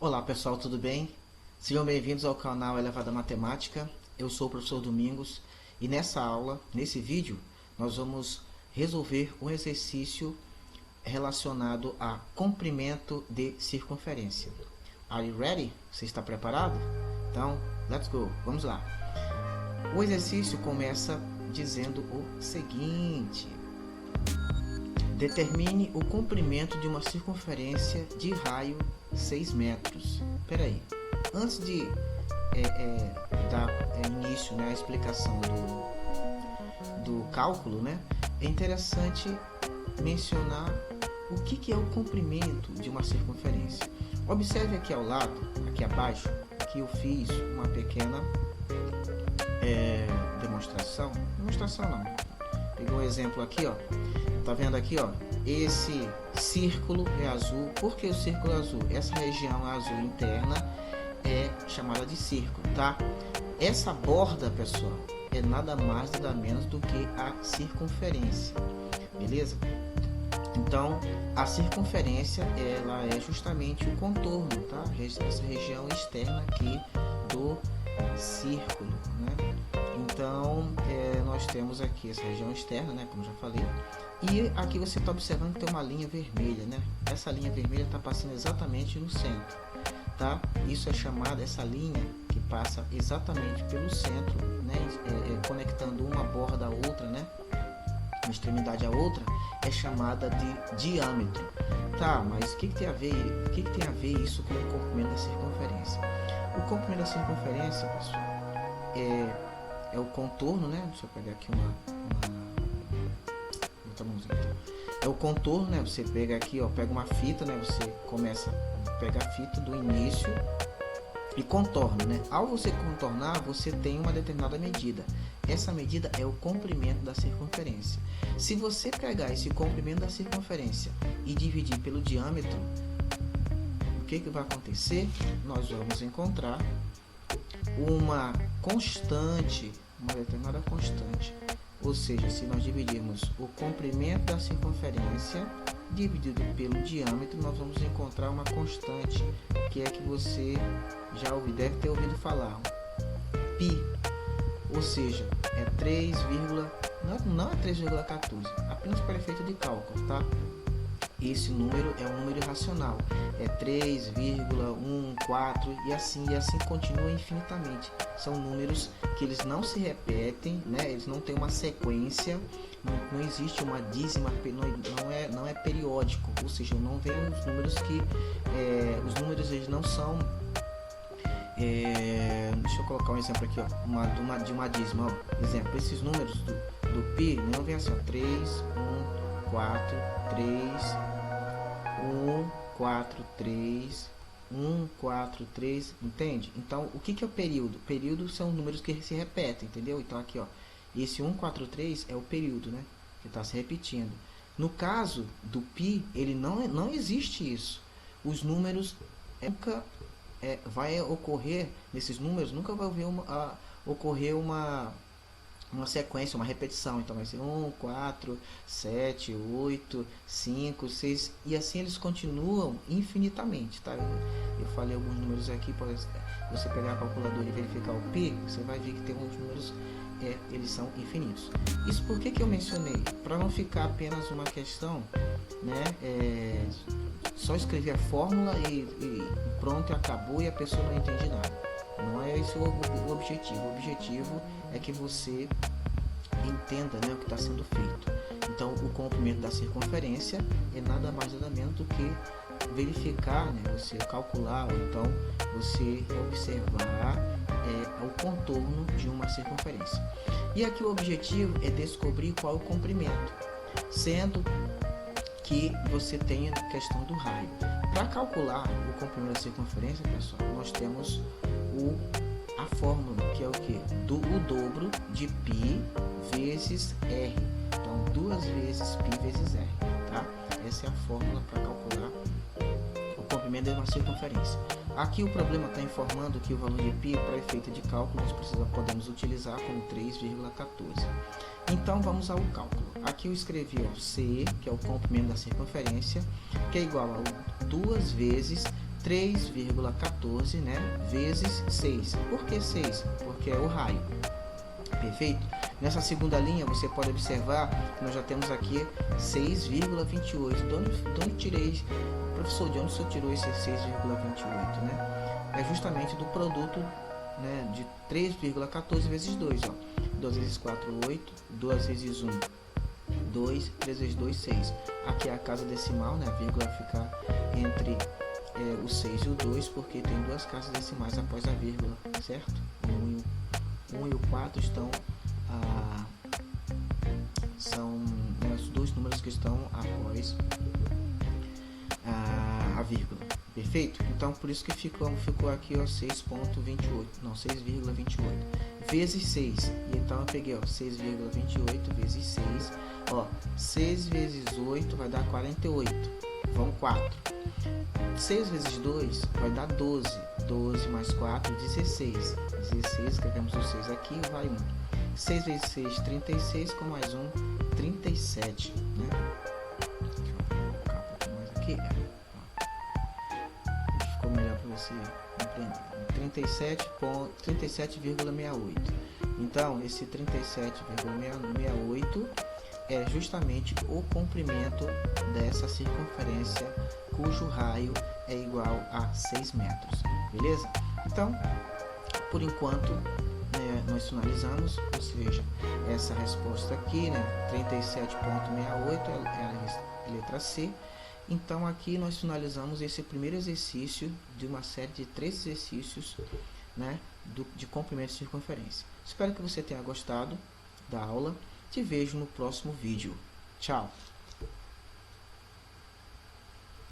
Olá pessoal, tudo bem? Sejam bem-vindos ao canal Elevada Matemática. Eu sou o professor Domingos e nessa aula, nesse vídeo, nós vamos resolver um exercício relacionado a comprimento de circunferência. Are you ready? Você está preparado? Então, let's go! Vamos lá! O exercício começa dizendo o seguinte: determine o comprimento de uma circunferência de raio 6 metros. Espera aí, antes de dar início, à explicação do cálculo, é interessante mencionar o que é o comprimento de uma circunferência. Observe aqui ao lado, aqui abaixo, que eu fiz uma pequena demonstração não, peguei um exemplo aqui, ó. Tá vendo aqui, ó? Esse círculo é azul. Por que o círculo é azul? Essa região azul interna é chamada de círculo, tá? Essa borda, pessoal, é nada mais nada menos do que a circunferência, beleza? Então, a circunferência, ela é justamente o contorno, tá? Essa região externa aqui do círculo, né? Então, nós temos aqui essa região externa, como já falei. E aqui você está observando que tem uma linha vermelha, Essa linha vermelha está passando exatamente no centro, tá? Isso é chamada, essa linha que passa exatamente pelo centro, conectando uma borda à outra, uma extremidade à outra, é chamada de diâmetro. Tá, mas o que tem a ver isso com o comprimento da circunferência? O comprimento da circunferência, pessoal, é o contorno, Deixa eu pegar aqui é o contorno, Você pega aqui, ó, pega uma fita, Você começa a pegar a fita do início e contorna, Ao você contornar, você tem uma determinada medida. Essa medida é o comprimento da circunferência. Se você pegar esse comprimento da circunferência e dividir pelo diâmetro, o que vai acontecer? Nós vamos encontrar uma constante, uma determinada constante. Ou seja, se nós dividirmos o comprimento da circunferência dividido pelo diâmetro, nós vamos encontrar uma constante, que é que você já deve ter ouvido falar, π. Ou seja, é 3, não é 3,14, apenas para efeito de cálculo, tá? Esse número é um número irracional, é 3,14 e assim continua infinitamente. São números que eles não se repetem, Eles não têm uma sequência, não existe uma dízima, não é periódico, ou seja, não vem os números que os números eles não são. Deixa eu colocar um exemplo aqui, ó, de uma dízima, ó. Exemplo, esses números do π não vem assim, ó, 3, 1, 4, 3, 1, 4, 3, 1, 4, 3, entende? Então, o que é o período? Período são números que se repetem, entendeu? Então, aqui, ó, esse 1, 4, 3 é o período, que está se repetindo. No caso do π, ele não existe isso. Os números nunca vai ocorrer, nesses números, nunca vai ocorrer uma sequência, uma repetição. Então vai ser 1, 4, 7, 8, 5, 6 e assim eles continuam infinitamente, tá? Eu falei alguns números aqui, pode você pegar a calculadora e verificar o π, você vai ver que tem alguns números, eles são infinitos. Isso por que eu mencionei? Para não ficar apenas uma questão, só escrever a fórmula e pronto, acabou e a pessoa não entende nada. Não é esse o objetivo. O objetivo é que você entenda, o que está sendo feito. Então, o comprimento da circunferência é nada mais nada menos do que verificar, você calcular, ou então você observar o contorno de uma circunferência. E aqui o objetivo é descobrir qual é o comprimento, sendo que você tem a questão do raio. Para calcular o comprimento da circunferência, pessoal, nós temos a fórmula, que é o que? O dobro de π vezes r. Então, 2 vezes π vezes r, tá? Essa é a fórmula para calcular o comprimento de uma circunferência. Aqui o problema está informando que o valor de π, para efeito de cálculo, nós podemos utilizar como 3,14. Então, vamos ao cálculo. Aqui eu escrevi C, que é o comprimento da circunferência, que é igual a 2 vezes 3,14, né, vezes 6. Por que 6? Porque é o raio. Perfeito? Nessa segunda linha, você pode observar que nós já temos aqui 6,28. De onde tirei, professor, de onde o senhor tirou esse 6,28, né? É justamente do produto, né, de 3,14 vezes 2, ó. 2 vezes 4, 8. 2 vezes 1, 2. 3 vezes 2, 6. Aqui é a casa decimal, né? A vírgula vai ficar entre o 6 e o 2, porque tem duas casas decimais após a vírgula, certo? O 1 e o 4 estão são, né, os dois números que estão após a vírgula. Perfeito? Então por isso que ficou aqui, ó, 6,28, não, 6,28 vezes 6. E então eu peguei, ó, 6,28 vezes 6, ó, 6 vezes 8 vai dar 48, vão 4. 6 vezes 2 vai dar 12. 12 mais 4, 16. 16, escrevemos o 6 aqui, vai 1. 6 vezes 6, 36, com mais 1, 37, né? Deixa eu colocar um pouquinho mais aqui. Ficou melhor para você empreender. 37,68. Então, esse 37,68 é justamente o comprimento dessa circunferência cujo raio é igual a 6 metros, beleza? Então, por enquanto, né, nós finalizamos, ou seja, essa resposta aqui, né, 37,68 é a letra C. Então aqui nós finalizamos esse primeiro exercício de uma série de 3 exercícios, né, de comprimento de circunferência. Espero que você tenha gostado da aula. Te vejo no próximo vídeo. Tchau!